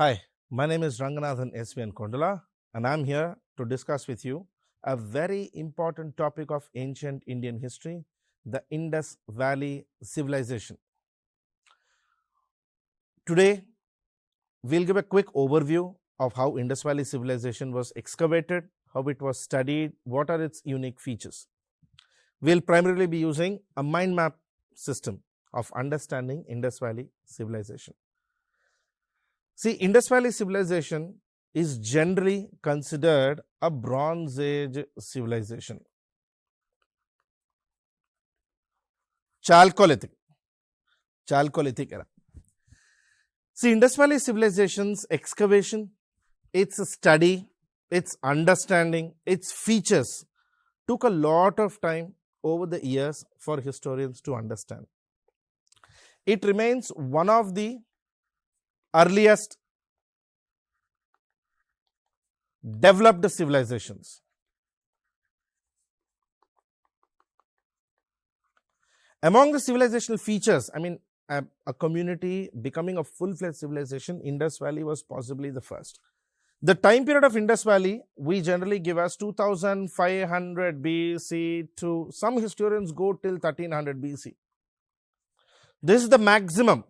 Hi, my name is Ranganathan S.V.N. Kondala and I am here to discuss with you a very important topic of ancient Indian history, the Indus Valley Civilization. Today, we will give a quick overview of how Indus Valley Civilization was excavated, how it was studied, what are its unique features. We will primarily be using a mind map system of understanding Indus Valley Civilization. See, Indus Valley Civilization is generally considered a Bronze Age civilization. Chalcolithic era. See, Indus Valley Civilization's excavation, its study, its understanding, its features took a lot of time over the years for historians to understand. It remains one of the earliest developed civilizations. Among the civilizational features, a community becoming a full-fledged civilization, Indus Valley was possibly the first. The time period of Indus Valley, we generally give as 2500 BC to some historians go till 1300 BC. This is the maximum.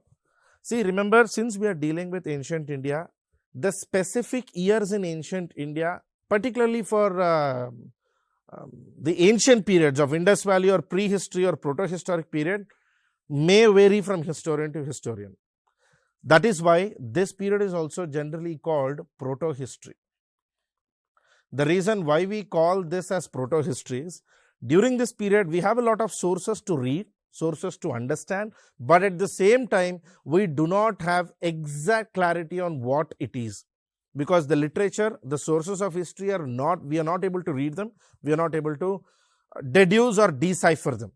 See, remember, since we are dealing with ancient India, the specific years in ancient India, particularly for the ancient periods of Indus Valley or prehistory or proto-historic period, may vary from historian to historian. That is why this period is also generally called proto-history. The reason why we call this as proto-history is, during this period, we have a lot of sources to read, sources to understand, but at the same time, we do not have exact clarity on what it is. Because the literature, the sources of history we are not able to read them, we are not able to deduce or decipher them.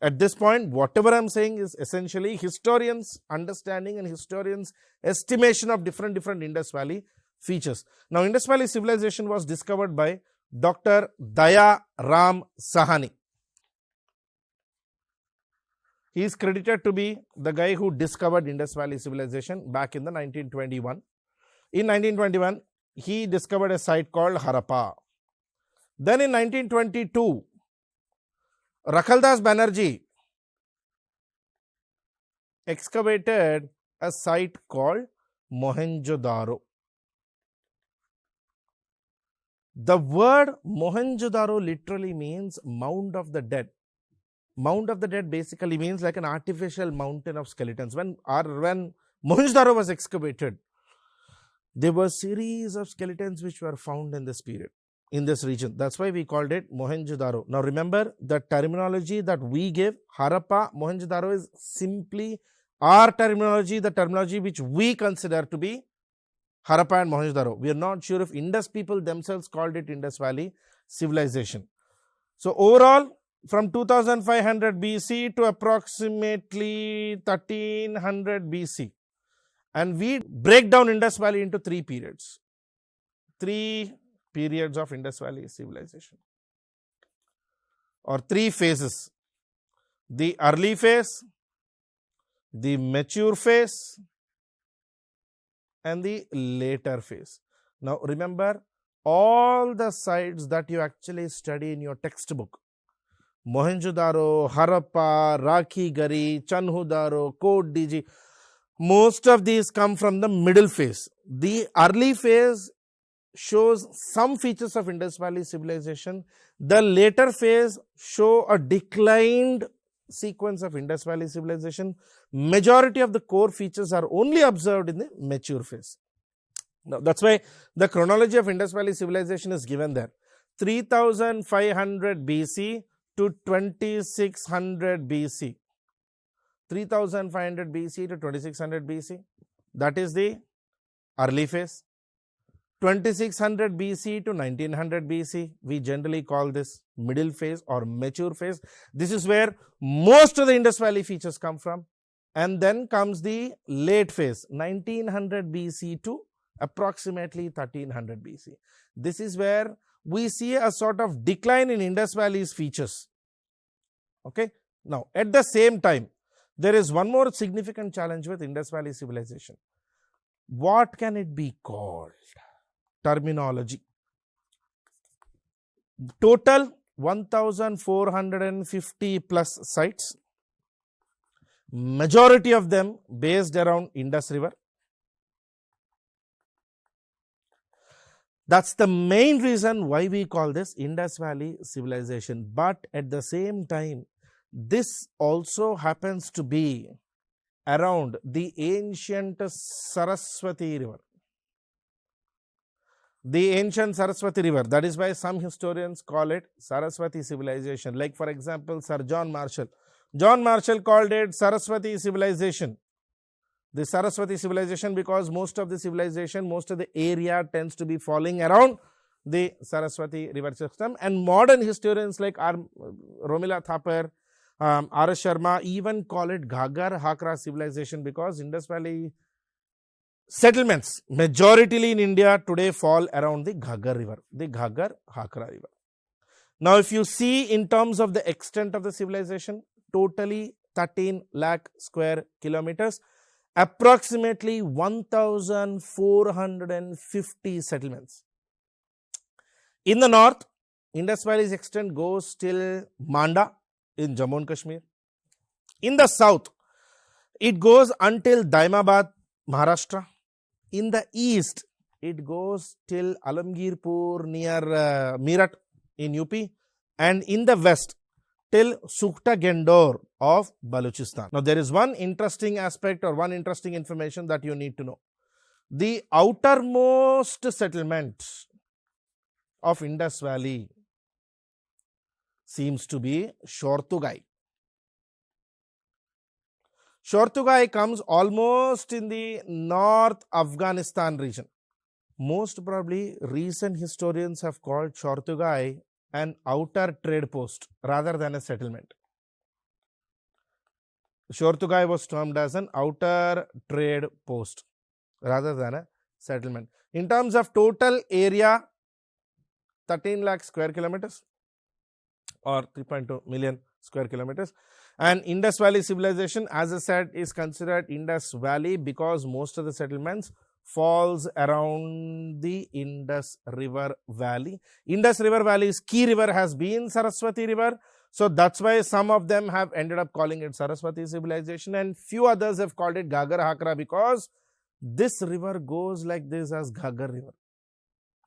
At this point, whatever I am saying is essentially historians' understanding and historians' estimation of different Indus Valley features. Now, Indus Valley civilization was discovered by Dr. Daya Ram Sahani. He is credited to be the guy who discovered Indus Valley civilization back in the 1921. In 1921, he discovered a site called Harappa. Then in 1922, Rakhaldas Banerjee excavated a site called MohenjoDaro. The word MohenjoDaro literally means mound of the dead. Mound of the dead basically means like an artificial mountain of skeletons. When Mohenjo-Daro was excavated, there were a series of skeletons which were found in this period, in this region. That's why we called it Mohenjo-Daro. Now remember, the terminology that we give, Harappa, Mohenjo-Daro, is simply our terminology, the terminology which we consider to be Harappa and Mohenjo-Daro. We are not sure if Indus people themselves called it Indus Valley civilization. So overall, from 2500 BC to approximately 1300 BC. And we break down Indus Valley into three periods. Three periods of Indus Valley civilization. Or three phases. The early phase, the mature phase, and the later phase. Now remember, all the sites that you actually study in your textbook, Mohenjo-Daro, Harappa, Rakhi-Gari, Chanhu-Daro, Kovdiji, most of these come from the middle phase. The early phase shows some features of Indus Valley civilization. The later phase show a declined sequence of Indus Valley civilization. Majority of the core features are only observed in the mature phase. Now, that's why the chronology of Indus Valley civilization is given there. 3500 BC to 2600 BC. 3500 BC to 2600 BC, that is the early phase. 2600 BC to 1900 BC, we generally call this middle phase or mature phase. This is where most of the Indus Valley features come from. And then comes the late phase, 1900 BC to approximately 1300 BC. This is where we see a sort of decline in Indus Valley's features. Okay. Now, at the same time, there is one more significant challenge with Indus Valley civilization. What can it be called? Terminology. Total 1450 plus sites. Majority of them based around Indus River. That's the main reason why we call this Indus Valley civilization. But at the same time, this also happens to be around the ancient Saraswati River. The ancient Saraswati River. That is why some historians call it Saraswati civilization. Like for example, Sir John Marshall. John Marshall called it Saraswati civilization. The Saraswati civilization because most of the civilization, most of the area tends to be falling around the Saraswati river system. And modern historians like Romila Thapar, R.S. Sharma even call it 𝗂𝗽𝗱 civilization because Indus Valley settlements majority in India today fall around the 𝗂𝗽 river, the 𝗂𝗃 river. Now if you see in terms of the extent of the civilization, totally 13 lakh square kilometers, approximately 1450 settlements. In the north, Indus Valley's extent goes till Manda in Jammu and Kashmir. In the south, it goes until Daimabad, Maharashtra. In the east, it goes till Alamgirpur near Meerut in UP. And in the west, till Sukhta Gendor of Balochistan. Now, there is one interesting aspect or one interesting information that you need to know. The outermost settlement of Indus Valley seems to be 𝗧𝗏𝗃. 𝗧𝗏𝗃 comes almost in the North Afghanistan region. Most probably, recent historians have called 𝗧𝗏𝗃 an outer trade post rather than a settlement. 𝗧𝗏𝗃 was termed as an outer trade post rather than a settlement. In terms of total area, 13 lakh square kilometers or 3.2 million square kilometers. And Indus Valley civilization, as I said, is considered Indus Valley because most of the settlements falls around the Indus River Valley. Indus River Valley's key river has been Saraswati River. So that's why some of them have ended up calling it Saraswati civilization and few others have called it 𝗂𝗃𝗃 because this river goes like this as 𝗂𝗃 River.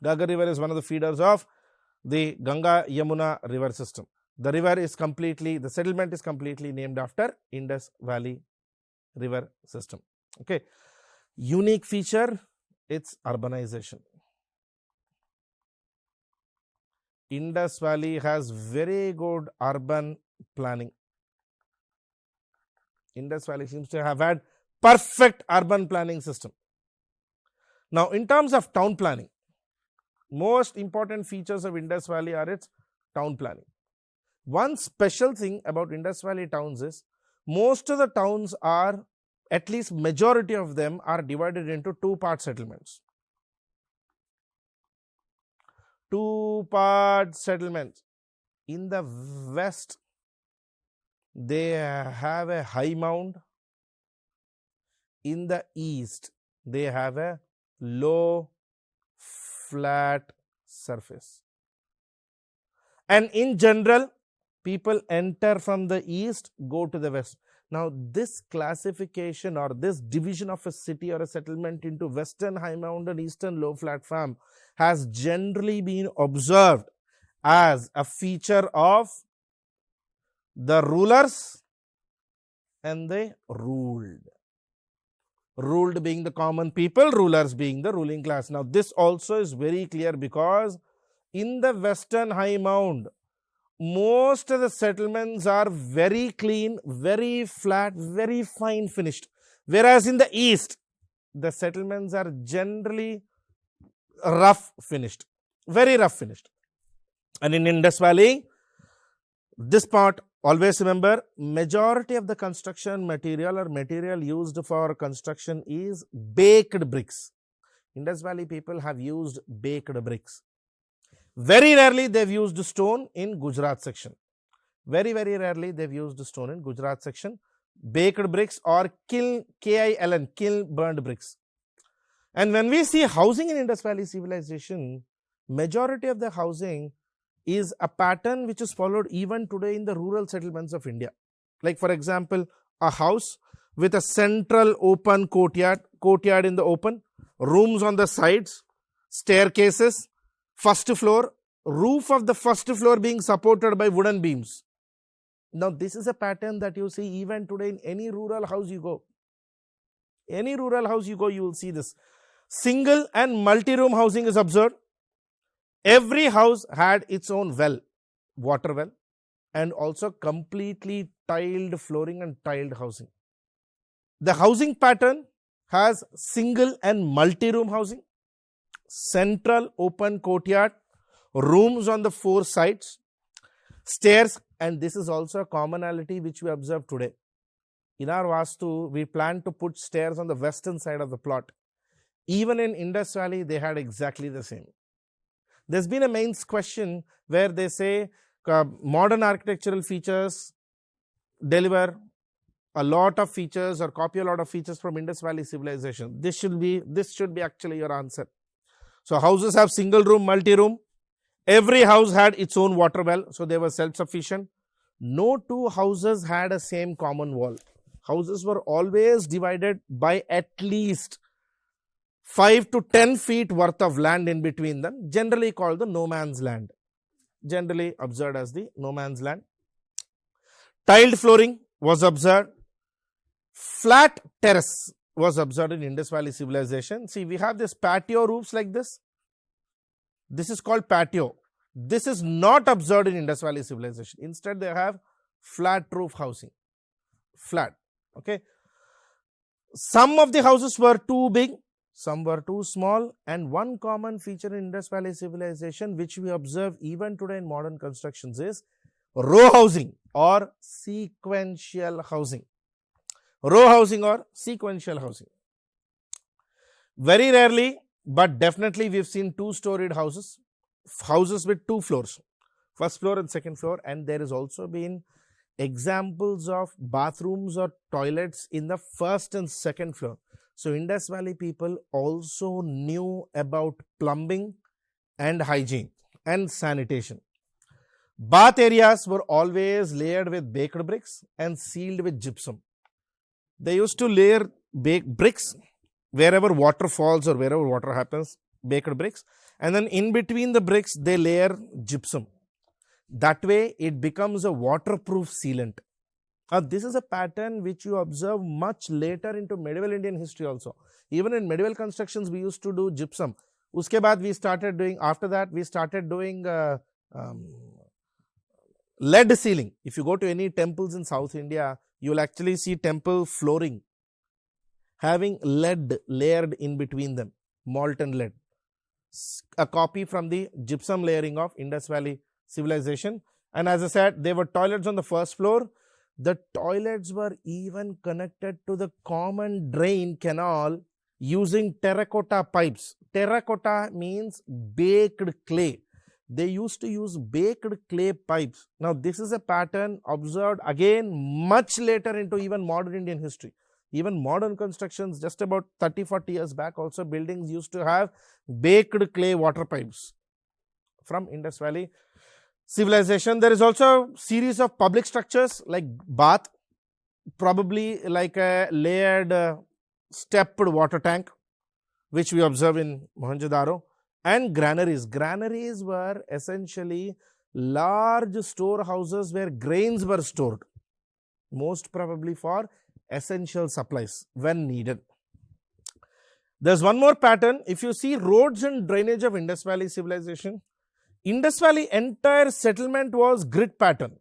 𝗂𝗃 River is one of the feeders of the Ganga Yamuna river system. The river is completely, the settlement is completely named after Indus Valley river system. Okay. Unique feature, its urbanization. Indus Valley has very good urban planning. Indus Valley seems to have had perfect urban planning system. Now, in terms of town planning, most important features of Indus Valley are its town planning. One special thing about Indus Valley towns is most of the towns are, at least majority of them are divided into two-part settlements. Two-part settlements. In the west, they have a high mound. In the east, they have a low, flat surface. And in general, people enter from the east, go to the west. Now, this classification or this division of a city or a settlement into western high mound and eastern low flat farm has generally been observed as a feature of the rulers and the ruled. Ruled being the common people, rulers being the ruling class. Now, this also is very clear because in the western high mound, most of the settlements are very clean, very flat, very fine finished. Whereas in the east, the settlements are generally rough finished, very rough finished. And in Indus Valley, this part, always remember, majority of the construction material or material used for construction is baked bricks. Indus Valley people have used baked bricks. Very rarely they've used stone in Gujarat section. Very rarely they've used stone in Gujarat section. Baked bricks or kiln, KILN, kiln burned bricks. And when we see housing in Indus Valley civilization, majority of the housing is a pattern which is followed even today in the rural settlements of India. Like for example, a house with a central open courtyard in the open, rooms on the sides, staircases, first floor, roof of the first floor being supported by wooden beams. Now this is a pattern that you see even today in any rural house you go. Any rural house you go, you will see this. Single and multi-room housing is observed. Every house had its own well, water well, and also completely tiled flooring and tiled housing. The housing pattern has single and multi-room housing, central open courtyard, rooms on the four sides, stairs, and this is also a commonality which we observe today. In our Vastu, we plan to put stairs on the western side of the plot. Even in Indus Valley, they had exactly the same. There's been a mains question where they say modern architectural features deliver a lot of features or copy a lot of features from Indus Valley civilization. This should be actually your answer. So houses have single room, multi-room. Every house had its own water well, so they were self-sufficient. No two houses had a same common wall. Houses were always divided by at least 5 to 10 feet worth of land in between them, generally called the no man's land. Generally observed as the no man's land. Tiled flooring was observed. Flat terrace was observed in Indus Valley civilization. See, we have this patio roofs like this. This is called patio. This is not observed in Indus Valley civilization. Instead, they have flat roof housing. Flat. Okay. Some of the houses were too big, some were too small, and one common feature in Indus Valley civilization which we observe even today in modern constructions is row housing or sequential housing. Row housing or sequential housing. Very rarely, but definitely we've seen two-storied houses, houses with two floors, first floor and second floor, and there has also been examples of bathrooms or toilets in the first and second floor. So Indus Valley people also knew about plumbing and hygiene and sanitation. Bath areas were always layered with baked bricks and sealed with gypsum. They used to layer bricks wherever water falls or wherever water happens, baked bricks, and then in between the bricks they layer gypsum. That way it becomes a waterproof sealant. This is a pattern which you observe much later into medieval Indian history also. Even in medieval constructions we used to do gypsum. Uske baad we started doing, after that we started doing lead ceiling. If you go to any temples in South India, you will actually see temple flooring having lead layered in between them, molten lead. A copy from the gypsum layering of Indus Valley civilization. And as I said, there were toilets on the first floor. The toilets were even connected to the common drain canal using terracotta pipes. Terracotta means baked clay. They used to use baked clay pipes. Now this is a pattern observed again much later into even modern Indian history. Even modern constructions just about 30-40 years back also buildings used to have baked clay water pipes from Indus Valley civilization. There is also a series of public structures like bath, probably like a layered stepped water tank, which we observe in Mohenjo-Daro, and granaries. Granaries were essentially large storehouses where grains were stored, most probably for essential supplies when needed. There's one more pattern. If you see roads and drainage of Indus Valley civilization, Indus Valley entire settlement was grid pattern.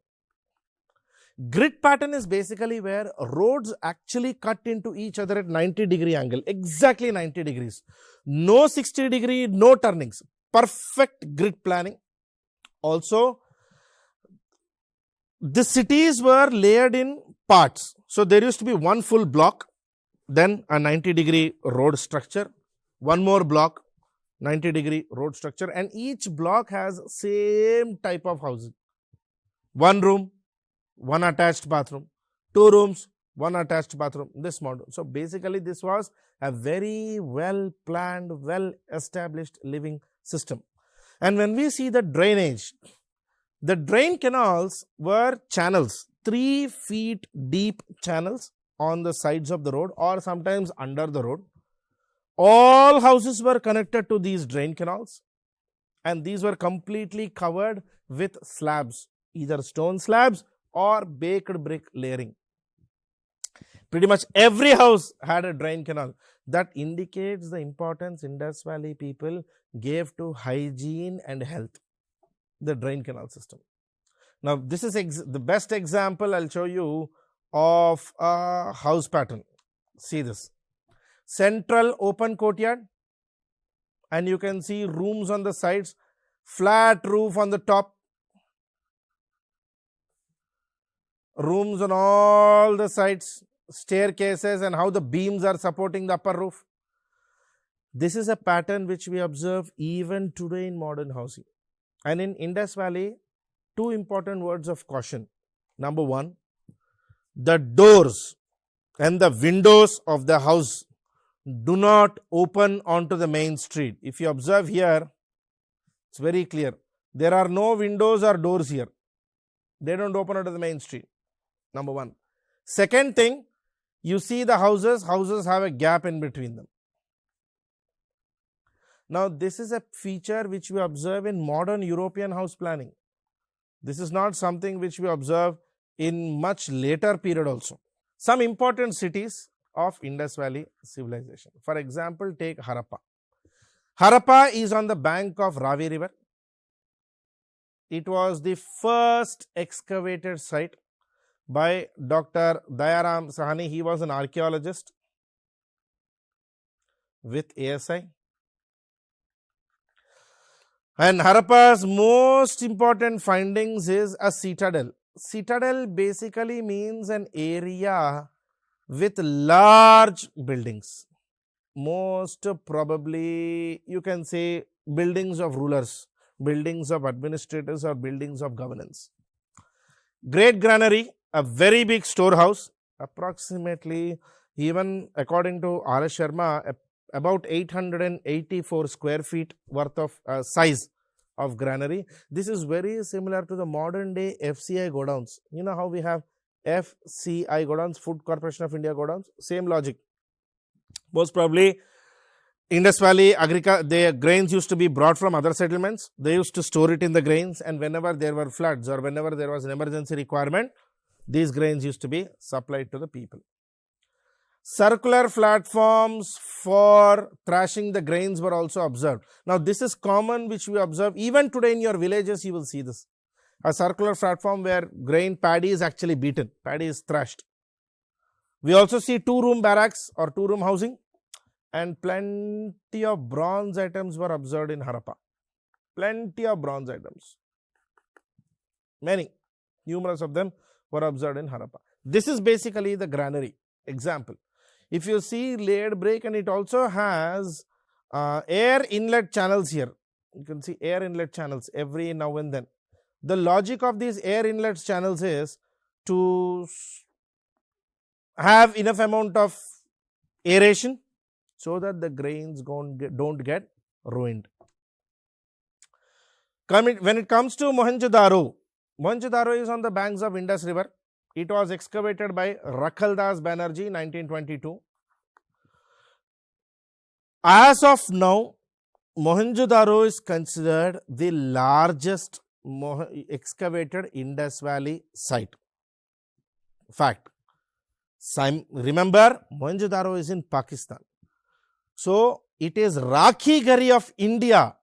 Grid pattern is basically where roads actually cut into each other at 90-degree angle, exactly 90 degrees. No 60-degree, no turnings. Perfect grid planning. Also, the cities were layered in parts. So there used to be one full block, then a 90-degree road structure, one more block, 90-degree road structure, and each block has same type of housing. One room, one attached bathroom, two rooms, one attached bathroom, this model. So basically this was a very well planned, well established living system. And when we see the drainage, the drain canals were channels, 3 feet deep channels on the sides of the road or sometimes under the road. All houses were connected to these drain canals, and these were completely covered with slabs, either stone slabs or baked brick layering. Pretty much every house had a drain canal. That indicates the importance Indus Valley people gave to hygiene and health, the drain canal system. Now, this is the best example I'll show you of a house pattern. See this. Central open courtyard, and you can see rooms on the sides, flat roof on the top, rooms on all the sides, staircases, and how the beams are supporting the upper roof. This is a pattern which we observe even today in modern housing. And in Indus Valley, 2 important words of caution. Number 1, the doors and the windows of the house do not open onto the main street. If you observe here, it's very clear. There are no windows or doors here. They don't open onto the main street. Number 1. Second thing, you see the houses have a gap in between them. Now, this is a feature which we observe in modern European house planning. This is not something which we observe in much later period also. Some important cities of Indus Valley civilization. For example, take Harappa. Harappa is on the bank of Ravi river. It was the first excavated site by Dr. Dayaram Sahani. He was an archaeologist with ASI. And Harappa's most important findings is a citadel. Citadel basically means an area with large buildings. Most probably you can say buildings of rulers, buildings of administrators, or buildings of governance. Great Granary, a very big storehouse, approximately, even according to R.S. Sharma, about 884 square feet worth of size of granary. This is very similar to the modern day FCI godowns. You know how we have FCI godowns, Food Corporation of India godowns? Same logic. Most probably Indus Valley their grains used to be brought from other settlements. They used to store it in the grains, and whenever there were floods or whenever there was an emergency requirement, these grains used to be supplied to the people. Circular platforms for thrashing the grains were also observed. Now, this is common, which we observe even today in your villages. You will see this, a circular platform where paddy is actually beaten, paddy is thrashed. We also see 2-room barracks or 2-room housing, and plenty of bronze items were observed in Harappa. Plenty of bronze items, numerous of them were observed in Harappa. This is basically the granary example. If you see layered brick, and it also has air inlet channels here. You can see air inlet channels every now and then. The logic of these air inlet channels is to have enough amount of aeration so that the grains don't get ruined. When it comes to Mohenjo-Daro, Mohenjo-Daro is on the banks of Indus river. It was excavated by Rakhaldas Banerjee, 1922. As of now, Mohenjo-Daro is considered the largest excavated Indus Valley site. Fact. Remember, Mohenjo-Daro is in Pakistan. So, it is Rakhi-Gari of India,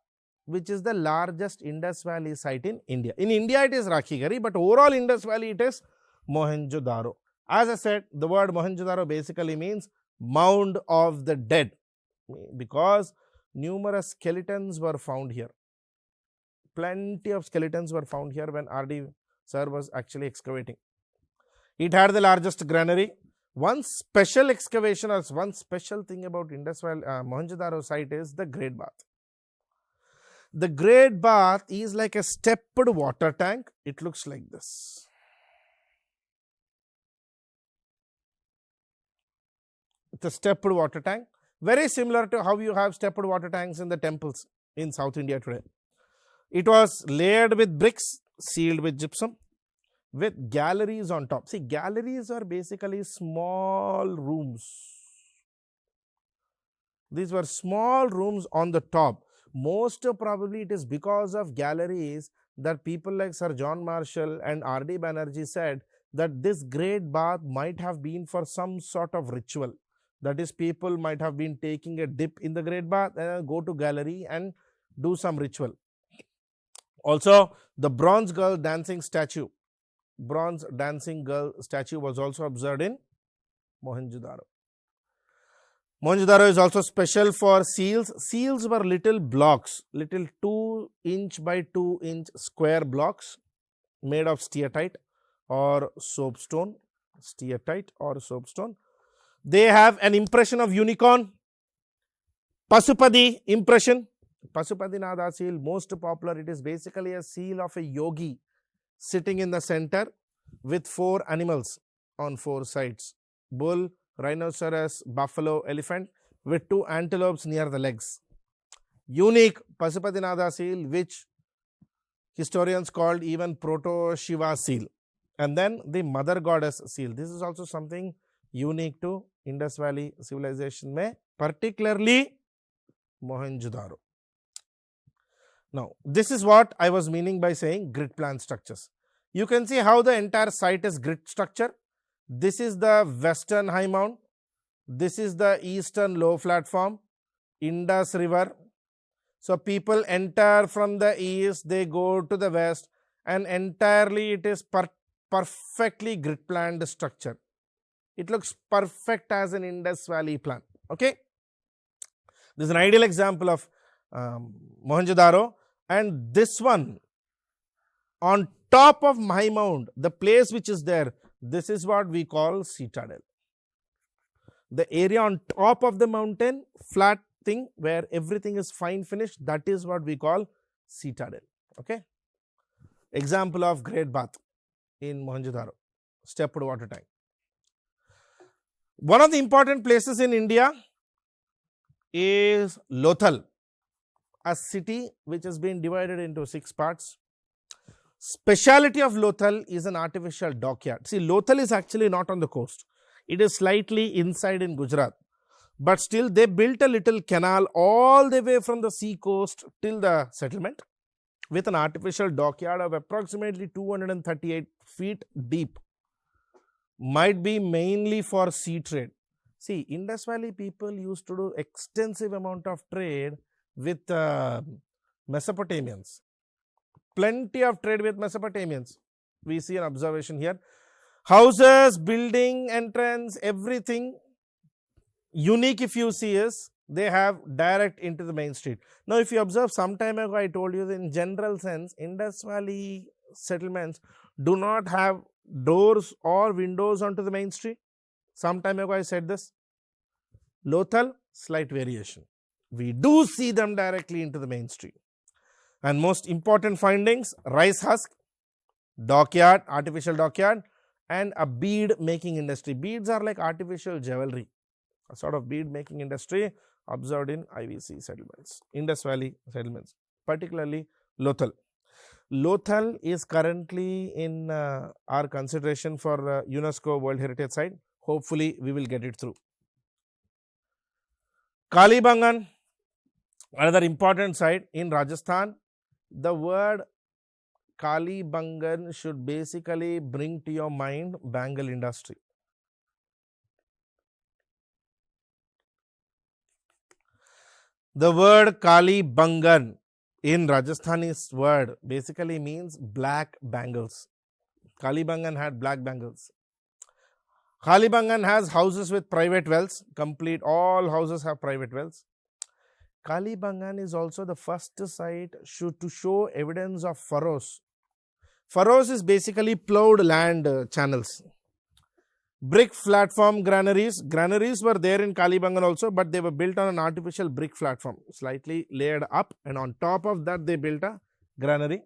which is the largest Indus Valley site in India. In India, it is Rakhi-Gari, but overall Indus Valley, it is Mohenjo-Daro. As I said, the word Mohenjo-Daro basically means mound of the dead, because numerous skeletons were found here. Plenty of skeletons were found here when R.D. sir was actually excavating. It had the largest granary. One special excavation or one special thing about Indus Valley, Mohenjo-Daro site is the Great Bath. The Great Bath is like a stepped water tank. It looks like this. It's a stepped water tank, very similar to how you have stepped water tanks in the temples in South India today. It was layered with bricks, sealed with gypsum, with galleries on top. See, galleries are basically small rooms. These were small rooms on the top. Most probably it is because of galleries that people like Sir John Marshall and R.D. Banerjee said that this great bath might have been for some sort of ritual. That is, people might have been taking a dip in the great bath and go to gallery and do some ritual. Also, the bronze girl dancing statue, bronze dancing girl statue was also observed in Mohenjo-Daro. Mohenjo-Daro is also special for seals. Seals were little blocks, little 2-inch by 2-inch square blocks made of steatite or soapstone. Steatite or soapstone. They have an impression of unicorn. Pasupadi impression. Pasupadinath seal, most popular. It is basically a seal of a yogi sitting in the center with 4 animals on 4 sides. Bull, rhinoceros, buffalo, elephant with 2 antelopes near the legs. Unique Pasupadinath seal, which historians called even proto-Shiva seal. And then the mother goddess seal. This is also something unique to Indus Valley civilization, particularly Mohenjo-Daro. Now, this is what I was meaning by saying grid plan structures. You can see how the entire site is grid structure. This is the western high mount. This is the eastern low platform, Indus River. So, people enter from the east, they go to the west, and entirely it is perfectly grid planned structure. It looks perfect as an Indus Valley plan. Okay. This is an ideal example of Mohenjo-Daro, and this one on top of high mount, the place which is there, this is what we call citadel. The area on top of the mountain, flat thing where everything is fine finished, that is what we call citadel. Okay. Example of great bath in Mohenjo-Daro, stepped water tank. One of the important places in India is Lothal, a city which has been divided into 6 parts. Speciality of Lothal is an artificial dockyard. See, Lothal is actually not on the coast. It is slightly inside in Gujarat. But still, they built a little canal all the way from the sea coast till the settlement with an artificial dockyard of approximately 238 feet deep. Might be mainly for sea trade. See, Indus Valley people used to do extensive amount of trade with Mesopotamians. Plenty of trade with Mesopotamians. We see an observation here. Houses, building, entrance, everything unique if you see is they have direct into the main street. Now, if you observe some time ago, I told you that in general sense, Indus Valley settlements do not have doors or windows onto the main street. Some time ago I said this. Lothal, slight variation. We do see them directly into the main street. And most important findings, rice husk, dockyard, artificial dockyard, and a bead making industry. Beads are like artificial jewelry, a sort of bead making industry observed in IVC settlements, Indus Valley settlements, particularly Lothal. Lothal is currently in our consideration for UNESCO World Heritage Site. Hopefully, we will get it through. Kalibhan, another important site in Rajasthan. The word Kalibhan should basically bring to your mind bangle industry. The word Kalibhan in Rajasthani's word basically means black bangles. Kalibhan had black bangles. Kalibhan has houses with private wells, complete all houses have private wells. Kalibhan is also the first site to show evidence of furrows. Furrows is basically plowed land channels. Brick platform granaries. Granaries were there in Kalibhan also, but they were built on an artificial brick platform, slightly layered up, and on top of that they built a granary.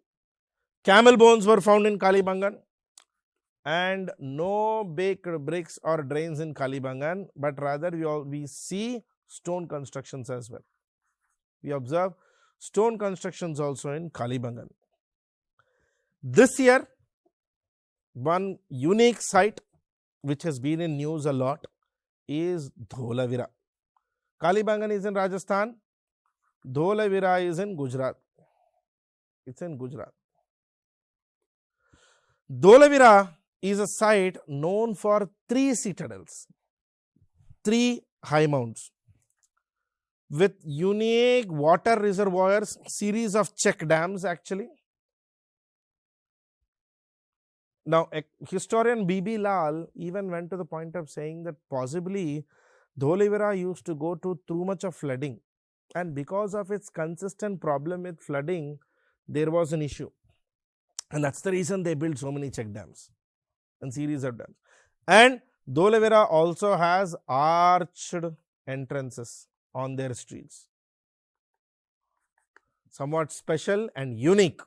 Camel bones were found in Kalibhan. and no baked bricks or drains in Kalibhan, but rather we see stone constructions as well. We observe stone constructions also in Kalibhan. This year, one unique site which has been in news a lot is 𝗧𝗦𝗔𝗧. Kalibhan is in Rajasthan, 𝗧𝗦𝗔𝗧 is in Gujarat. It's in Gujarat. 𝗧𝗦𝗔𝗧 is a site known for 3 citadels, 3 high mounts with unique water reservoirs, series of check dams actually. Now, historian B.B. Lal even went to the point of saying that possibly 𝗧𝗦𝗔𝗧 used to go through too much of flooding, and because of its consistent problem with flooding, there was an issue. And that's the reason they built so many check dams and series of dams. And 𝗧𝗦𝗔𝗧 also has arched entrances on their streets. Somewhat special and unique.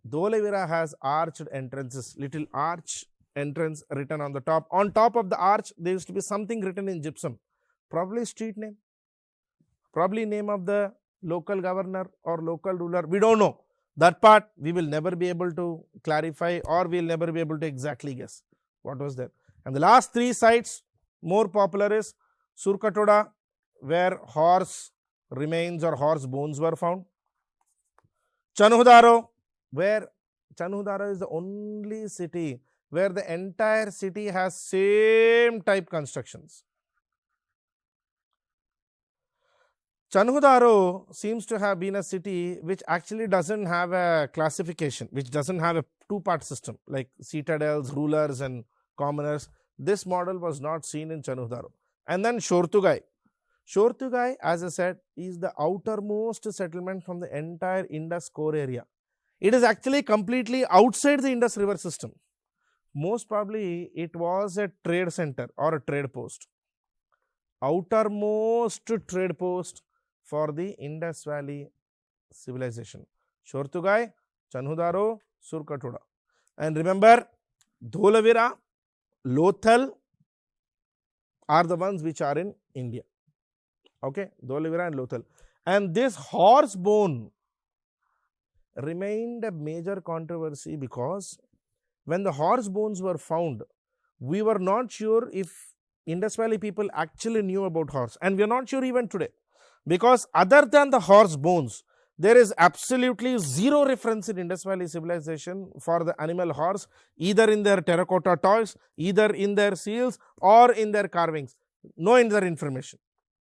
𝗧𝗦𝗔𝗧 has arched entrances, little arch entrance written on the top. On top of the arch, there used to be something written in gypsum, probably street name, probably name of the local governor or local ruler. We don't know. That part we will never be able to clarify, or we will never be able to exactly guess what was there. And the last 3 sites, more popular, is 𝗧𝗦𝗔𝗧, where horse remains or horse bones were found. 𝗬𝗏𝗏𝗃, where 𝗬𝗏𝗏𝗃 is the only city where the entire city has same type constructions. 𝗬𝗏𝗏𝗃 seems to have been a city which actually doesn't have a classification, which doesn't have a 2-part system like citadels, rulers and commoners. This model was not seen in 𝗬𝗏𝗏𝗃. And then 𝗧𝗏𝗏𝗃. 𝗧𝗏𝗏𝗃, as I said, is the outermost settlement from the entire Indus core area. It is actually completely outside the Indus river system. Most probably it was a trade center or a trade post. Outermost trade post for the Indus Valley civilization. 𝗧𝗏𝗏𝗃, 𝗬𝗏𝗏𝗃, 𝗧𝗏𝗏𝗃. And remember, 𝗧𝗏𝗏𝗃, Lothal are the ones which are in India. Okay, 𝗧𝗏𝗏𝗃 and Lothal. And this horse bone remained a major controversy because when the horse bones were found, we were not sure if Indus Valley people actually knew about horse, and we are not sure even today, because other than the horse bones, there is absolutely zero reference in Indus Valley civilization for the animal horse, either in their terracotta toys, either in their seals or in their carvings. No other information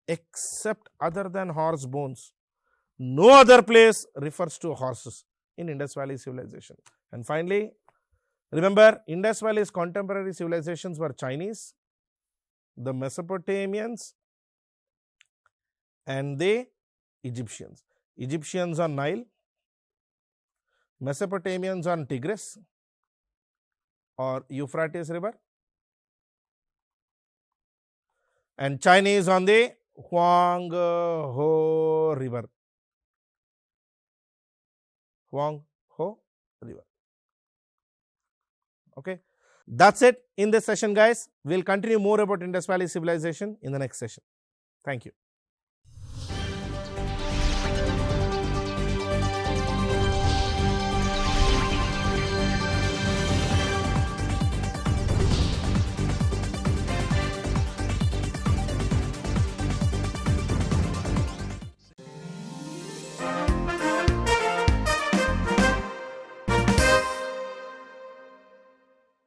except other than horse bones. No other place refers to horses in Indus Valley civilization. And finally, remember, Indus Valley's contemporary civilizations were Chinese, the Mesopotamians, and the Egyptians. Egyptians on Nile, Mesopotamians on Tigris or Euphrates river, and Chinese on the Huanghe river. Huanghe river. Okay, that's it in this session, guys. We'll continue more about Indus Valley civilization in the next session. Thank you.